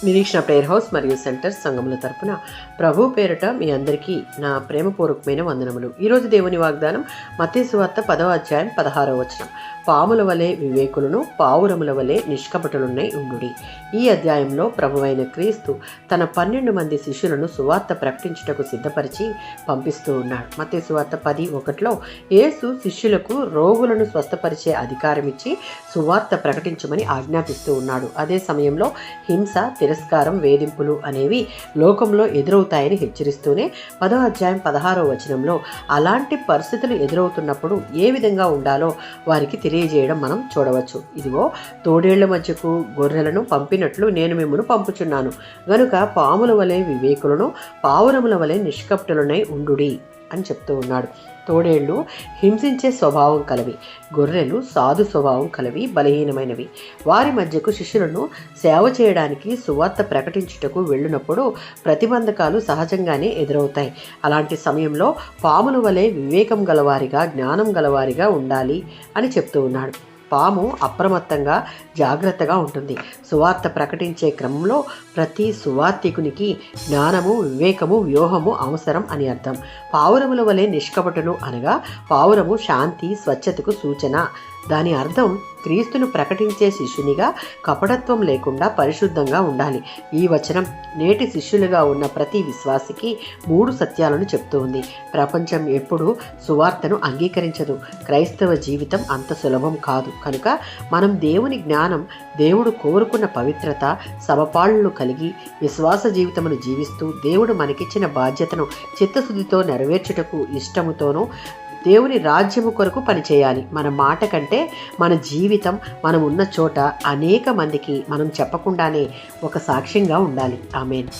నిరీక్షణ prayer house మరియు centre సంఘముల తరపున ప్రభు పేరిట మీ అందరికీ నా ప్రేమపూర్వకమైన వందనములు. ఈరోజు దేవుని వాగ్దానం మత్తయి సువార్త 10వ అధ్యాయం 16వ వచనం. పాముల వలె వివేకులను, పావురముల వలె నిష్కపటులున్నై ఉండుడి. ఈ అధ్యాయంలో ప్రభువైన క్రీస్తు తన 12 మంది శిష్యులను సువార్త ప్రకటించుటకు సిద్ధపరిచి పంపిస్తూ ఉన్నాడు. మత్తయి సువార్త 10:1లో యేసు శిష్యులకు రోగులను స్వస్థపరిచే అధికారం ఇచ్చి సువార్త ప్రకటించమని ఆజ్ఞాపిస్తూ ఉన్నాడు. అదే సమయంలో హింస, తిరస్కారం, వేధింపులు అనేవి లోకంలో ఎదురవుతాయని హెచ్చరిస్తూనే 10వ అధ్యాయం 16వ వచనంలో అలాంటి పరిస్థితులు ఎదురవుతున్నప్పుడు ఏ విధంగా ఉండాలో వారికి తెలియజేయడం మనం చూడవచ్చు. ఇదిగో, తోడేళ్ల మధ్యకు గొర్రెలను పంపినట్లు నేను మిమ్మును పంపుచున్నాను గనుక పాముల వలె వివేకులను, పావురముల వలె నిష్కపటులనై ఉండుడి అని చెప్తూ ఉన్నాడు. తోడేళ్లు హింసించే స్వభావం కలవి, గొర్రెలు సాధు స్వభావం కలవి, బలహీనమైనవి. వారి మధ్యకు శిష్యులను సేవ చేయడానికి, సువార్త ప్రకటించుటకు వెళ్ళినప్పుడు ప్రతిబంధకాలు సహజంగానే ఎదురవుతాయి. అలాంటి సమయంలో పాముల వలె వివేకం గలవారిగా, జ్ఞానం గలవారిగా ఉండాలి అని చెప్తూ ఉన్నాడు. పాము అప్రమత్తంగా, జాగ్రత్తగా ఉంటుంది. సువార్త ప్రకటించే క్రమంలో ప్రతి సువార్తికునికి జ్ఞానము, వివేకము, వ్యూహము అవసరం అని అర్థం. పావురముల వలె నిష్కపటులు అనగా పావురము శాంతి, స్వచ్ఛతకు సూచన. దాని అర్థం క్రీస్తును ప్రకటించే శిష్యునిగా కపటత్వం లేకుండా పరిశుద్ధంగా ఉండాలి. ఈ వచనం నేటి శిష్యులుగా ఉన్న ప్రతి విశ్వాసికి 3 సత్యాలను చెప్తూ ఉంది. ప్రపంచం ఎప్పుడూ సువార్తను అంగీకరించదు. క్రైస్తవ జీవితం అంత సులభం కాదు. కనుక మనం దేవుని జ్ఞానం, దేవుడు కోరుకున్న పవిత్రత, సమపాళ్లు కలిగి విశ్వాస జీవితమును జీవిస్తూ దేవుడు మనకిచ్చిన బాధ్యతను చిత్తశుద్ధితో నెరవేర్చుటకు ఇష్టముతోనూ దేవుని రాజ్యము కొరకు పనిచేయాలి. మన మాట కంటే మన జీవితం, మనం ఉన్న చోట అనేక మందికి మనం చెప్పకుండానే ఒక సాక్ష్యంగా ఉండాలి. ఆమేన్.